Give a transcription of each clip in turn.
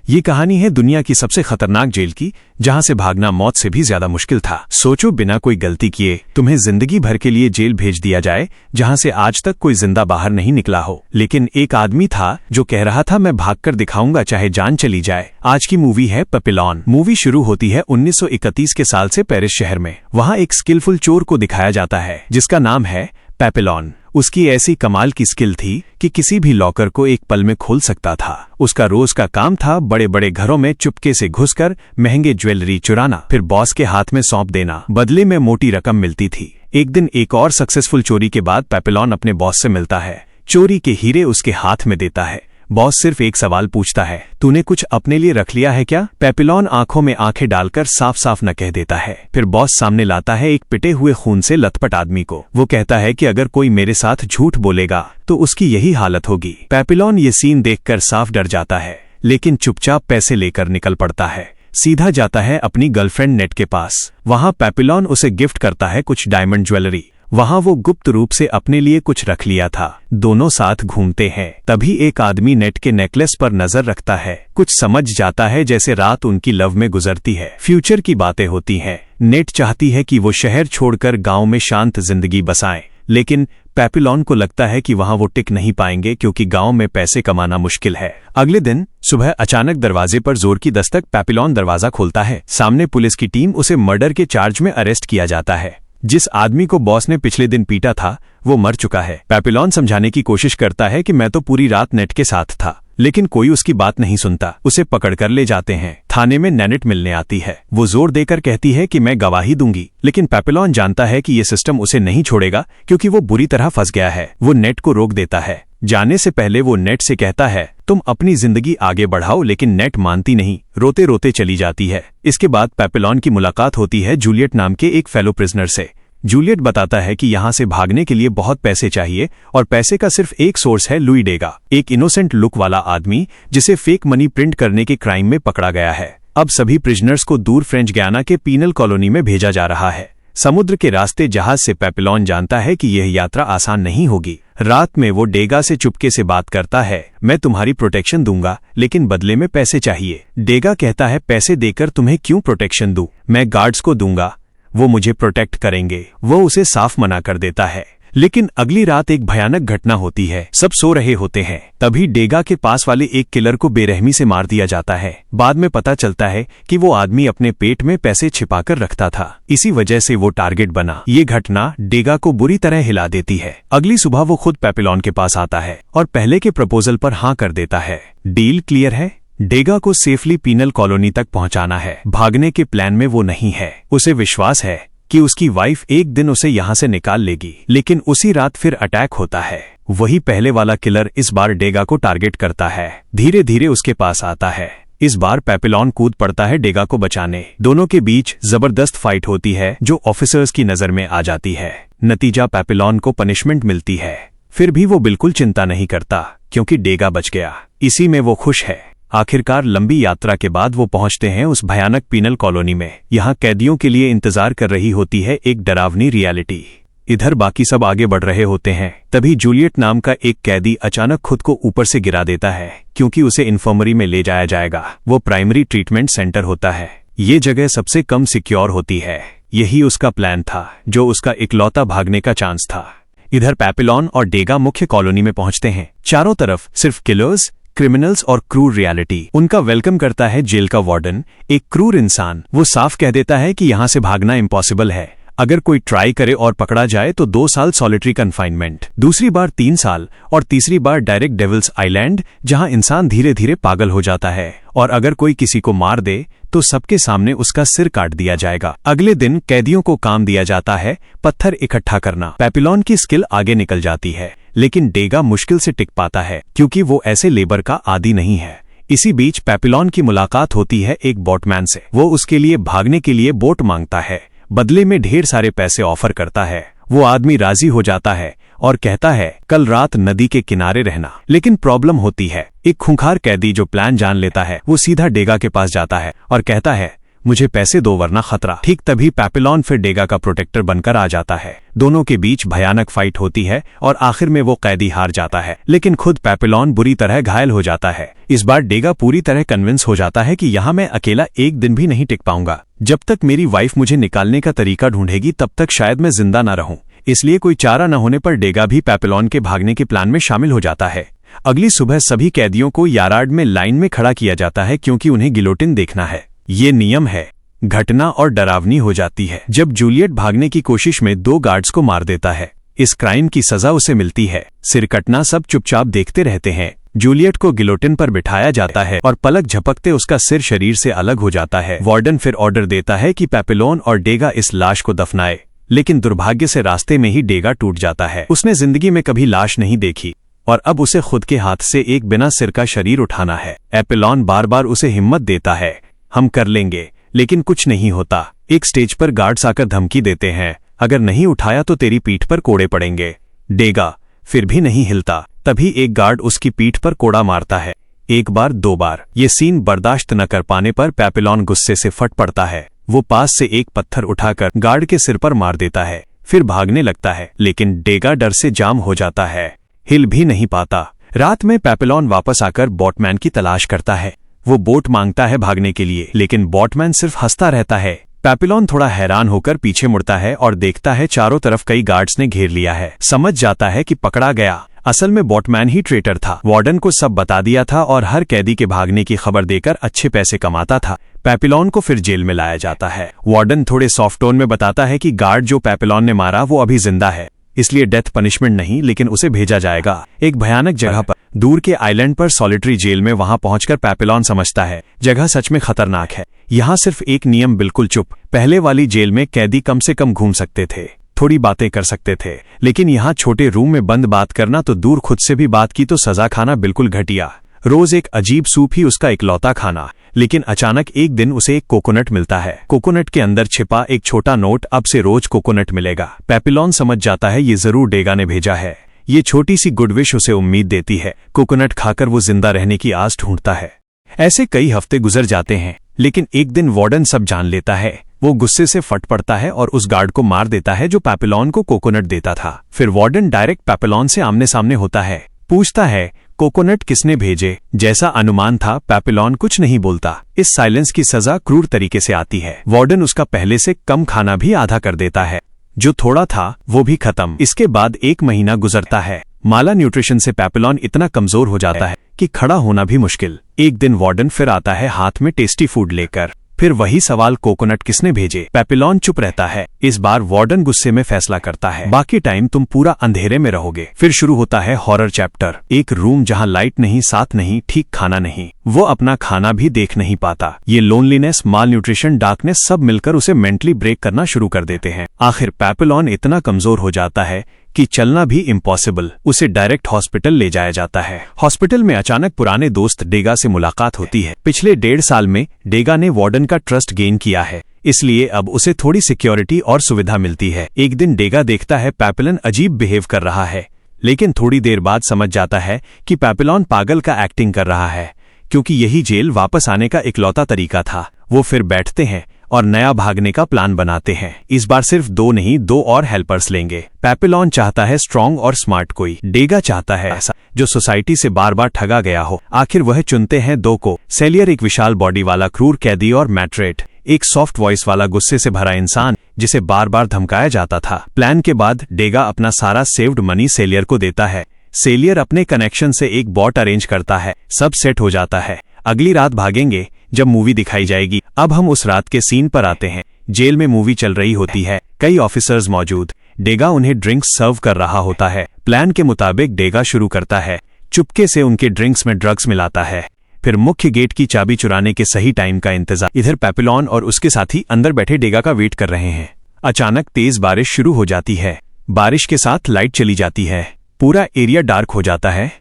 ये कहानी है दुनिया की सबसे खतरनाक जेल की, जहां से भागना मौत से भी ज्यादा मुश्किल था। सोचो, बिना कोई गलती किए तुम्हें जिंदगी भर के लिए जेल भेज दिया जाए, जहां से आज तक कोई जिंदा बाहर नहीं निकला हो। लेकिन एक आदमी था जो कह रहा था, मैं भागकर दिखाऊंगा चाहे जान चली जाए। आज की मूवी है पेपिलॉन। मूवी शुरू होती है 1931 के साल से पेरिस शहर में। वहां एक स्किलफुल चोर को दिखाया जाता है जिसका नाम है पेपिलॉन। उसकी ऐसी कमाल की स्किल थी कि किसी भी लॉकर को एक पल में खोल सकता था। उसका रोज का काम था बड़े बड़े घरों में चुपके से घुसकर महंगे ज्वेलरी चुराना, फिर बॉस के हाथ में सौंप देना। बदले में मोटी रकम मिलती थी। एक दिन एक और सक्सेसफुल चोरी के बाद पेपिलॉन अपने बॉस से मिलता है। चोरी के हीरे उसके हाथ में देता है। बॉस सिर्फ एक सवाल पूछता है, तूने कुछ अपने लिए रख लिया है क्या? पेपिलॉन आंखों में आंखें डालकर साफ साफ न कह देता है। फिर बॉस सामने लाता है एक पिटे हुए खून से लथपथ आदमी को। वो कहता है कि अगर कोई मेरे साथ झूठ बोलेगा तो उसकी यही हालत होगी। पेपिलॉन ये सीन देखकर साफ डर जाता है, लेकिन चुपचाप पैसे लेकर निकल पड़ता है। सीधा जाता है अपनी गर्लफ्रेंड नेट के पास। वहां पेपिलॉन उसे गिफ्ट करता है कुछ डायमंड ज्वेलरी। वहां वो गुप्त रूप से अपने लिए कुछ रख लिया था। दोनों साथ घूमते हैं। तभी एक आदमी नेट के नेकलेस पर नजर रखता है। कुछ समझ जाता है जैसे रात उनकी लव में गुजरती है। फ्यूचर की बातें होती हैं। नेट चाहती है कि वो शहर छोड़कर गांव में शांत जिंदगी बसाएं, लेकिन पेपिलॉन को लगता है कि वहां वो टिक नहीं पाएंगे क्योंकि गांव में पैसे कमाना मुश्किल है। अगले दिन सुबह अचानक दरवाजे पर जोर की दस्तक। पेपिलॉन दरवाजा खोलता है। सामने पुलिस की टीम। उसे मर्डर के चार्ज में अरेस्ट किया जाता है। जिस आदमी को बॉस ने पिछले दिन पीटा था वो मर चुका है। पेपिलॉन समझाने की कोशिश करता है कि मैं तो पूरी रात नेट के साथ था, लेकिन कोई उसकी बात नहीं सुनता। उसे पकड़कर ले जाते हैं। थाने में नैनेट मिलने आती है। वो जोर देकर कहती है कि मैं गवाही दूंगी, लेकिन पेपिलॉन जानता है कि ये सिस्टम उसे नहीं छोड़ेगा क्योंकि वो बुरी तरह फंस गया है। वो नेट को रोक देता है। जाने से पहले वो नेट से कहता है, तुम अपनी जिंदगी आगे बढ़ाओ, लेकिन नेट मानती नहीं, रोते रोते चली जाती है। इसके बाद पेपिलॉन की मुलाकात होती है जूलियट नाम के एक फेलो प्रिजनर से। जूलियट बताता है कि यहाँ से भागने के लिए बहुत पैसे चाहिए और पैसे का सिर्फ एक सोर्स है, लुई डेगा, एक इनोसेंट लुक वाला आदमी जिसे फेक मनी प्रिंट करने के क्राइम में पकड़ा गया है। अब सभी प्रिजनर्स को दूर फ्रेंच गयाना के पीनल कॉलोनी में भेजा जा रहा है। समुद्र के रास्ते जहाज से पेपिलॉन जानता है कि यह यात्रा आसान नहीं होगी। रात में वो डेगा से चुपके से बात करता है, मैं तुम्हारी प्रोटेक्शन दूंगा, लेकिन बदले में पैसे चाहिए। डेगा कहता है, पैसे देकर तुम्हें क्यों प्रोटेक्शन दूं? मैं गार्ड्स को दूंगा, वो मुझे प्रोटेक्ट करेंगे। वो उसे साफ मना कर देता है। लेकिन अगली रात एक भयानक घटना होती है। सब सो रहे होते हैं। तभी डेगा के पास वाले एक किलर को बेरहमी से मार दिया जाता है। बाद में पता चलता है कि वो आदमी अपने पेट में पैसे छिपाकर रखता था। इसी वजह से वो टारगेट बना। ये घटना डेगा को बुरी तरह हिला देती है। अगली सुबह वो खुद पेपिलॉन के पास आता है और पहले के प्रपोजल पर हाँ कर देता है। डील क्लियर है। डेगा को सेफली पीनल कॉलोनी तक पहुंचाना है। भागने के प्लान में वो नहीं है। उसे विश्वास है कि उसकी वाइफ एक दिन उसे यहाँ से निकाल लेगी, लेकिन उसी रात फिर अटैक होता है। वही पहले वाला किलर इस बार डेगा को टारगेट करता है। धीरे धीरे उसके पास आता है। इस बार पेपिलॉन कूद पड़ता है डेगा को बचाने। दोनों के बीच जबरदस्त फाइट होती है जो ऑफिसर्स की नजर में आ जाती है। नतीजा, पेपिलॉन को पनिशमेंट मिलती है। फिर भी वो बिल्कुल चिंता नहीं करता क्योंकि डेगा बच गया। इसी में वो खुश है। आखिरकार लंबी यात्रा के बाद वो पहुंचते हैं उस भयानक पीनल कॉलोनी में। यहाँ कैदियों के लिए इंतजार कर रही होती है एक डरावनी रियलिटी। इधर बाकी सब आगे बढ़ रहे होते हैं। तभी जूलियट नाम का एक कैदी अचानक खुद को ऊपर से गिरा देता है क्योंकि उसे इन्फर्मरी में ले जाया जाएगा। वो प्राइमरी ट्रीटमेंट सेंटर होता है। ये जगह सबसे कम सिक्योर होती है। यही उसका प्लान था, जो उसका इकलौता भागने का चांस था। इधर पेपिलॉन और डेगा मुख्य कॉलोनी में पहुंचते हैं। चारों तरफ सिर्फ किलर्स, क्रिमिनल्स और क्रूर रियलिटी। उनका वेलकम करता है जेल का वार्डन, एक क्रूर इंसान। वो साफ कह देता है कि यहाँ से भागना इम्पॉसिबल है। अगर कोई ट्राई करे और पकड़ा जाए तो 2 साल सॉलिटरी कन्फाइनमेंट, दूसरी बार 3 साल और तीसरी बार डायरेक्ट डेविल्स आइलैंड, जहां इंसान धीरे धीरे पागल हो जाता है। और अगर कोई किसी को मार दे तो सबके सामने उसका सिर काट दिया जाएगा। अगले दिन कैदियों को काम दिया जाता है पत्थर इकट्ठा करना। पेपिलॉन की स्किल आगे निकल जाती है, लेकिन डेगा मुश्किल से टिक पाता है क्योंकि वो ऐसे लेबर का आदी नहीं है। इसी बीच पेपिलॉन की मुलाकात होती है एक बोटमैन से। वो उसके लिए भागने के लिए बोट मांगता है, बदले में ढेर सारे पैसे ऑफर करता है। वो आदमी राजी हो जाता है और कहता है, कल रात नदी के किनारे रहना। लेकिन प्रॉब्लम होती है। एक खूंखार कैदी जो प्लान जान लेता है वो सीधा डेगा के पास जाता है और कहता है, मुझे पैसे दो वरना खतरा। ठीक तभी पैपिलॉन फिर डेगा का प्रोटेक्टर बनकर आ जाता है। दोनों के बीच भयानक फाइट होती है और आखिर में वो कैदी हार जाता है, लेकिन खुद पैपिलॉन बुरी तरह घायल हो जाता है। इस बार डेगा पूरी तरह कन्विंस हो जाता है कि यहाँ मैं अकेला एक दिन भी नहीं टिक पाऊंगा। जब तक मेरी वाइफ मुझे निकालने का तरीका ढूंढेगी तब तक शायद मैं जिंदा न रहूं। इसलिए कोई चारा न होने पर डेगा भी पैपिलॉन के भागने के प्लान में शामिल हो जाता है। अगली सुबह सभी कैदियों को यार्ड में लाइन में खड़ा किया जाता है क्योंकि उन्हें गिलोटिन देखना है। ये नियम है। घटना और डरावनी हो जाती है जब जूलियट भागने की कोशिश में 2 गार्ड्स को मार देता है। इस क्राइम की सजा उसे मिलती है। सिर कटना सब चुपचाप देखते रहते हैं। जूलियट को गिलोटिन पर बिठाया जाता है और पलक झपकते उसका सिर शरीर से अलग हो जाता है। वार्डन फिर ऑर्डर देता है कि पैपिलॉन और डेगा इस लाश को दफनाए, लेकिन दुर्भाग्य से रास्ते में ही डेगा टूट जाता है। उसने जिंदगी में कभी लाश नहीं देखी और अब उसे खुद के हाथ से एक बिना सिर का शरीर उठाना है। पैपिलॉन बार बार उसे हिम्मत देता है, हम कर लेंगे, लेकिन कुछ नहीं होता। एक स्टेज पर गार्ड्स आकर धमकी देते हैं, अगर नहीं उठाया तो तेरी पीठ पर कोड़े पड़ेंगे। डेगा फिर भी नहीं हिलता। तभी एक गार्ड उसकी पीठ पर कोड़ा मारता है। 1 बार 2 बार। ये सीन बर्दाश्त न कर पाने पर पैपिलॉन गुस्से से फट पड़ता है। वो पास से एक पत्थर उठाकर गार्ड के सिर पर मार देता है, फिर भागने लगता है, लेकिन डेगा डर से जाम हो जाता है, हिल भी नहीं पाता। रात में पैपिलॉन वापस आकर बोटमैन की तलाश करता है। वो बोट मांगता है भागने के लिए, लेकिन बोटमैन सिर्फ हंसता रहता है। पैपिलॉन थोड़ा हैरान होकर पीछे मुड़ता है और देखता है चारों तरफ कई गार्ड्स ने घेर लिया है। समझ जाता है कि पकड़ा गया। असल में बोटमैन ही ट्रेटर था। वार्डन को सब बता दिया था और हर कैदी के भागने की खबर देकर अच्छे पैसे कमाता था। पैपिलॉन को फिर जेल में लाया जाता है। वार्डन थोड़े सॉफ्ट टोन में बताता है कि गार्ड जो पैपिलॉन ने मारा वो अभी जिंदा है, इसलिए डेथ पनिशमेंट नहीं, लेकिन उसे भेजा जाएगा एक भयानक जगह पर, दूर के आइलैंड पर सॉलिटरी जेल में। वहां पहुंचकर पैपिलॉन समझता है जगह सच में खतरनाक है। यहाँ सिर्फ एक नियम, बिल्कुल चुप। पहले वाली जेल में कैदी कम से कम घूम सकते थे, थोड़ी बातें कर सकते थे, लेकिन यहाँ छोटे रूम में बंद बात करना तो दूर, खुद से भी बात की तो सजा खाना बिल्कुल घटिया। रोज एक अजीब सूप ही उसका इकलौता खाना। लेकिन अचानक एक दिन उसे एक कोकोनट मिलता है। कोकोनट के अंदर छिपा एक छोटा नोट, अब से रोज कोकोनट मिलेगा। पैपिलॉन समझ जाता है ये जरूर डेगा ने भेजा है। ये छोटी सी गुड विश उसे उम्मीद देती है। कोकोनट खाकर वो जिंदा रहने की आस ढूंढता है। ऐसे कई हफ्ते गुजर जाते हैं, लेकिन एक दिन वार्डन सब जान लेता है। वो गुस्से से फट पड़ता है और उस गार्ड को मार देता है जो पैपिलॉन को कोकोनट देता था। फिर वार्डन डायरेक्ट पैपिलॉन से आमने सामने होता है, पूछता है कोकोनट किसने भेजे। जैसा अनुमान था, पैपिलॉन कुछ नहीं बोलता। इस साइलेंस की सजा क्रूर तरीके से आती है। वार्डन उसका पहले से कम खाना भी आधा कर देता है, जो थोड़ा था वो भी खत्म। इसके बाद 1 महीना गुजरता है। माला न्यूट्रिशन से पैपिलॉन इतना कमजोर हो जाता है कि खड़ा होना भी मुश्किल। एक दिन वार्डन फिर आता है हाथ में टेस्टी फूड लेकर। फिर वही सवाल, कोकोनट किसने भेजे। पैपिलॉन चुप रहता है। इस बार वार्डन गुस्से में फैसला करता है, बाकी टाइम तुम पूरा अंधेरे में रहोगे। फिर शुरू होता है हॉरर चैप्टर। एक रूम जहां लाइट नहीं, साथ नहीं, ठीक खाना नहीं, वो अपना खाना भी देख नहीं पाता। ये लोनलीनेस, माल न्यूट्रिशन, डार्कनेस सब मिलकर उसे मेंटली ब्रेक करना शुरू कर देते हैं। आखिर पैपिलॉन इतना कमजोर हो जाता है कि चलना भी इम्पॉसिबल। उसे डायरेक्ट हॉस्पिटल ले जाया जाता है। हॉस्पिटल में अचानक पुराने दोस्त डेगा से मुलाकात होती है। पिछले 1.5 साल में डेगा ने वार्डन का ट्रस्ट गेन किया है, इसलिए अब उसे थोड़ी सिक्योरिटी और सुविधा मिलती है। एक दिन डेगा देखता है पैपिलॉन अजीब बिहेव कर रहा है, लेकिन थोड़ी देर बाद समझ जाता है कि पैपिलॉन पागल का एक्टिंग कर रहा है, क्योंकि यही जेल वापस आने का इकलौता तरीका था। वो फिर बैठते हैं और नया भागने का प्लान बनाते हैं। इस बार सिर्फ 2 नहीं, 2 और हेल्पर्स लेंगे। पैपिलॉन चाहता है स्ट्रॉन्ग और स्मार्ट कोई, डेगा चाहता है ऐसा जो सोसाइटी से बार बार ठगा गया हो। आखिर वह चुनते हैं 2 को। सेलियर एक विशाल बॉडी वाला क्रूर कैदी और मैट्रेट एक सॉफ्ट वॉइस वाला गुस्से से भरा इंसान जिसे बार बार धमकाया जाता था। प्लान के बाद डेगा अपना सारा सेव्ड मनी सेलियर को देता है। सेलियर अपने कनेक्शन से एक बॉट अरेंज करता है, सब सेट हो जाता है। अगली रात भागेंगे जब मूवी दिखाई जाएगी। अब हम उस रात के सीन पर आते हैं। जेल में मूवी चल रही होती है, कई ऑफिसर्स मौजूद। डेगा उन्हें ड्रिंक्स सर्व कर रहा होता है। प्लान के मुताबिक डेगा शुरू करता है, चुपके से उनके ड्रिंक्स में ड्रग्स मिलाता है, फिर मुख्य गेट की चाबी चुराने के सही टाइम का इंतजार। इधर पैपिलॉन और उसके साथी अंदर बैठे डेगा का वेट कर रहे हैं। अचानक तेज बारिश शुरू हो जाती है। बारिश के साथ लाइट चली जाती है, पूरा एरिया डार्क हो जाता है।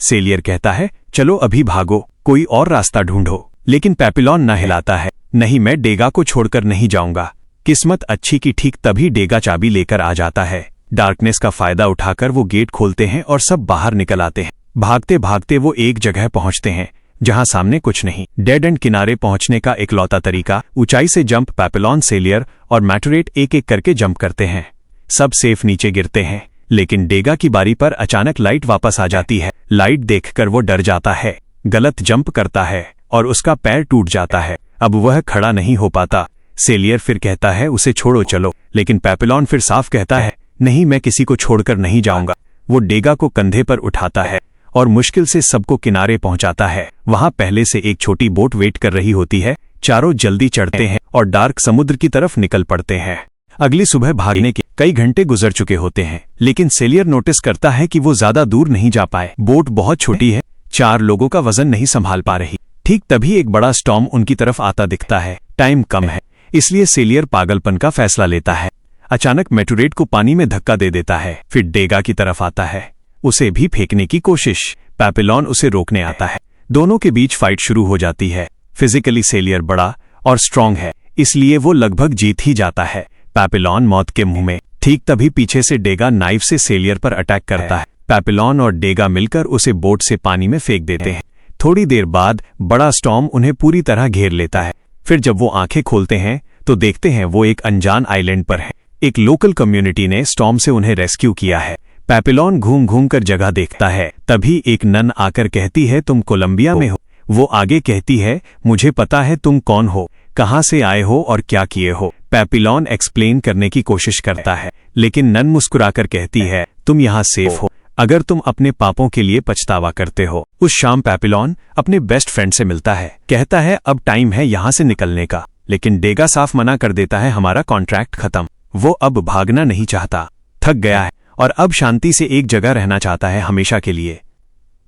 सेलियर कहता है, चलो अभी भागो, कोई और रास्ता ढूंढो। लेकिन पैपिलॉन न हिलाता है, नहीं, मैं डेगा को छोड़कर नहीं जाऊंगा। किस्मत अच्छी कि ठीक तभी डेगा चाबी लेकर आ जाता है। डार्कनेस का फायदा उठाकर वो गेट खोलते हैं और सब बाहर निकल आते हैं। भागते भागते वो एक जगह पहुंचते हैं जहां सामने कुछ नहीं। डेड एंड किनारे पहुंचने का इकलौता तरीका ऊंचाई से जंप। पैपिलॉन, सेलियर और मैटुरेट एक एक करके जंप करते हैं। सब सेफ नीचे गिरते हैं, लेकिन डेगा की बारी पर अचानक लाइट वापस आ जाती है। लाइट देखकर वो डर जाता है, गलत जंप करता है और उसका पैर टूट जाता है। अब वह खड़ा नहीं हो पाता। सेलियर फिर कहता है उसे छोड़ो चलो, लेकिन पैपिलॉन फिर साफ कहता है नहीं, मैं किसी को छोड़कर नहीं जाऊंगा। वो डेगा को कंधे पर उठाता है और मुश्किल से सबको किनारे पहुंचाता है। वहां पहले से एक छोटी बोट वेट कर रही होती है। चारों जल्दी चढ़ते हैं और डार्क समुद्र की तरफ निकल पड़ते हैं। अगली सुबह भागने के कई घंटे गुजर चुके होते हैं, लेकिन सेलियर नोटिस करता है कि वो ज्यादा दूर नहीं जा पाए। बोट बहुत छोटी है, 4 लोगों का वजन नहीं संभाल पा रही। ठीक तभी एक बड़ा स्टॉर्म उनकी तरफ आता दिखता है। टाइम कम है, इसलिए सेलियर पागलपन का फैसला लेता है। अचानक मैटुरेट को पानी में धक्का दे देता है। फिर डेगा की तरफ आता है, उसे भी फेंकने की कोशिश। पैपिलॉन उसे रोकने आता है। दोनों के बीच फाइट शुरू हो जाती है। फिजिकली सेलियर बड़ा और स्ट्रांग है, इसलिए वो लगभग जीत ही जाता है। पैपिलॉन मौत के मुंह में। ठीक तभी पीछे से डेगा नाइफ से सेलियर पर अटैक करता है। पैपिलॉन और डेगा मिलकर उसे बोट से पानी में फेंक देते हैं। थोड़ी देर बाद बड़ा स्टॉर्म उन्हें पूरी तरह घेर लेता है। फिर जब वो आंखें खोलते हैं तो देखते हैं वो एक अनजान आइलैंड पर है। एक लोकल कम्युनिटी ने स्टॉर्म से उन्हें रेस्क्यू किया है। पैपिलॉन घूम घूम कर जगह देखता है। तभी एक नन आकर कहती है तुम कोलंबिया में हो। वो आगे कहती है मुझे पता है तुम कौन हो, कहां से आए हो और क्या किए हो। पैपिलॉन एक्सप्लेन करने की कोशिश करता है, लेकिन नन मुस्कुराकर कहती है तुम यहाँ सेफ हो अगर तुम अपने पापों के लिए पछतावा करते हो। उस शाम पैपिलॉन अपने बेस्ट फ्रेंड से मिलता है। कहता है अब टाइम है यहाँ से निकलने का, लेकिन डेगा साफ मना कर देता है हमारा कॉन्ट्रैक्ट खत्म। वो अब भागना नहीं चाहता, थक गया है और अब शांति से एक जगह रहना चाहता है हमेशा के लिए।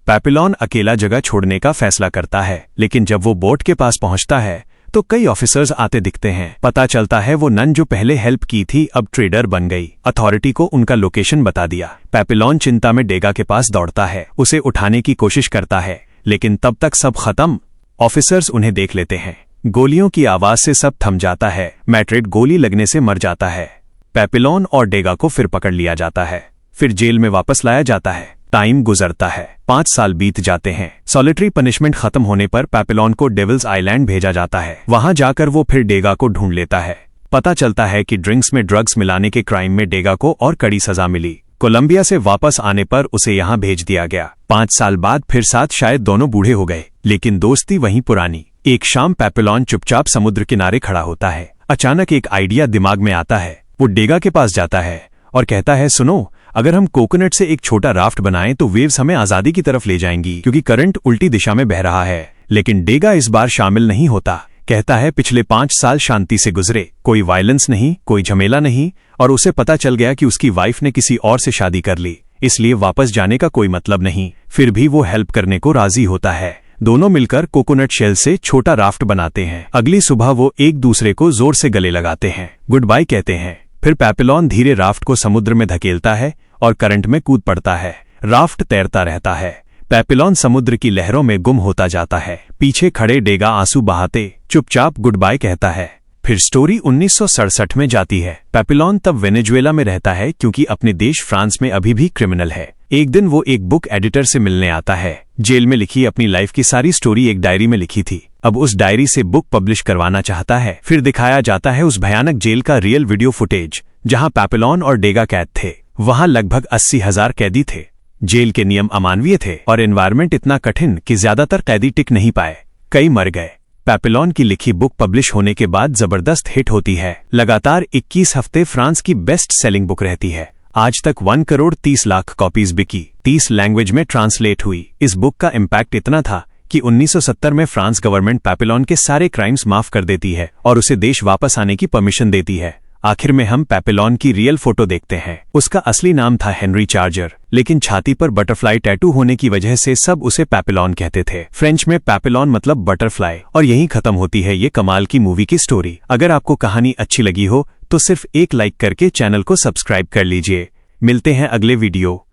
पैपिलॉन अकेला जगह छोड़ने का फैसला करता है, लेकिन जब वो बोट के पास पहुंचता है तो कई ऑफिसर्स आते दिखते हैं। पता चलता है वो नन जो पहले हेल्प की थी अब ट्रेडर बन गई। अथॉरिटी को उनका लोकेशन बता दिया। पैपिलॉन चिंता में डेगा के पास दौड़ता है, उसे उठाने की कोशिश करता है, लेकिन तब तक सब खत्म। ऑफिसर्स उन्हें देख लेते हैं। गोलियों की आवाज से सब थम जाता है। मैट्रेट गोली लगने से मर जाता है। पैपिलॉन और डेगा को फिर पकड़ लिया जाता है। फिर जेल में वापस लाया जाता है। टाइम गुजरता है, 5 साल बीत जाते हैं। सॉलिटरी पनिशमेंट खत्म होने पर पैपिलॉन को डेविल्स आइलैंड भेजा जाता है। वहां जाकर वो फिर डेगा को ढूंढ लेता है। पता चलता है कि ड्रिंक्स में ड्रग्स मिलाने के क्राइम में डेगा को और कड़ी सजा मिली। कोलंबिया से वापस आने पर उसे यहाँ भेज दिया गया। 5 साल बाद फिर साथ शायद दोनों बूढ़े हो गए, लेकिन दोस्ती वहीं पुरानी। एक शाम पैपिलॉन चुपचाप समुद्र किनारे खड़ा होता है। अचानक एक आइडिया दिमाग में आता है। वो डेगा के पास जाता है और कहता है सुनो, अगर हम कोकोनट से एक छोटा राफ्ट बनाएं तो वेव्स हमें आजादी की तरफ ले जाएंगी, क्योंकि करंट उल्टी दिशा में बह रहा है। लेकिन डेगा इस बार शामिल नहीं होता। कहता है पिछले 5 साल शांति से गुजरे, कोई वायलेंस नहीं, कोई झमेला नहीं, और उसे पता चल गया कि उसकी वाइफ ने किसी और से शादी कर ली, इसलिए वापस जाने का कोई मतलब नहीं। फिर भी वो हेल्प करने को राजी होता है। दोनों मिलकर कोकोनट शेल से छोटा राफ्ट बनाते हैं। अगली सुबह वो एक दूसरे को जोर से गले लगाते हैं, गुड बाय कहते हैं। फिर पैपिलॉन धीरे राफ्ट को समुद्र में धकेलता है और करंट में कूद पड़ता है। राफ्ट तैरता रहता है। पैपिलॉन समुद्र की लहरों में गुम होता जाता है। पीछे खड़े डेगा आंसू बहाते चुपचाप गुड बाय कहता है। फिर स्टोरी 1967 में जाती है। पैपिलॉन तब वेनेजुएला में रहता है, क्योंकि अपने देश फ्रांस में अभी भी क्रिमिनल है। एक दिन वो एक बुक एडिटर से मिलने आता है। जेल में लिखी अपनी लाइफ की सारी स्टोरी एक डायरी में लिखी थी। अब उस डायरी से बुक पब्लिश करवाना चाहता है। फिर दिखाया जाता है उस भयानक जेल का रियल वीडियो फुटेज, जहां पैपिलॉन और डेगा कैद थे। वहां लगभग 80,000 कैदी थे। जेल के नियम अमानवीय थे और एनवायरनमेंट इतना कठिन कि ज्यादातर कैदी टिक नहीं पाए, कई मर गए। पैपिलॉन की लिखी बुक पब्लिश होने के बाद जबरदस्त हिट होती है। लगातार 21 हफ्ते फ्रांस की बेस्ट सेलिंग बुक रहती है। आज तक 1 करोड़ 30 लाख कॉपीज बिकी, 30 लैंग्वेज में ट्रांसलेट हुई। इस बुक का इम्पैक्ट इतना था कि 1970 में फ्रांस गवर्नमेंट पैपिलॉन के सारे क्राइम्स माफ कर देती है और उसे देश वापस आने की परमिशन देती है। आखिर में हम पैपिलॉन की रियल फोटो देखते हैं। उसका असली नाम था हेनरी चार्जर, लेकिन छाती पर बटरफ्लाई टैटू होने की वजह से सब उसे पैपिलॉन कहते थे। फ्रेंच में पैपिलॉन मतलब बटरफ्लाई। और यहीं खत्म होती है ये कमाल की मूवी की स्टोरी। अगर आपको कहानी अच्छी लगी हो तो सिर्फ एक लाइक करके चैनल को सब्सक्राइब कर लीजिए। मिलते हैं अगले वीडियो